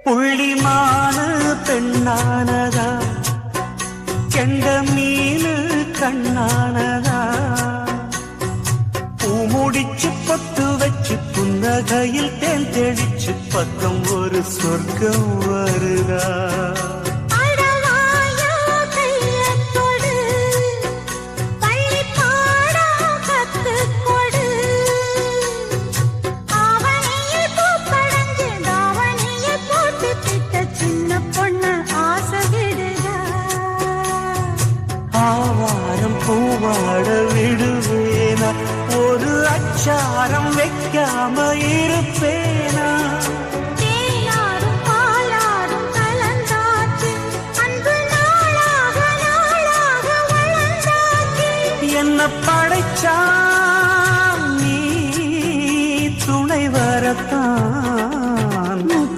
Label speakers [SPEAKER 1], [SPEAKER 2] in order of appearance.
[SPEAKER 1] புள்ளிமான பெண்ணானதா கெண்ட மீனு கண்ணானதா பூ முடிச்சு பொட்டு வச்சு புன்னகையில் தேன் தெளிச்சு பக்கம் ஒரு சொர்க்கம் வருதா பூவாட விடுவேனா ஒரு அச்சாரம் வைக்காம இருப்பேன்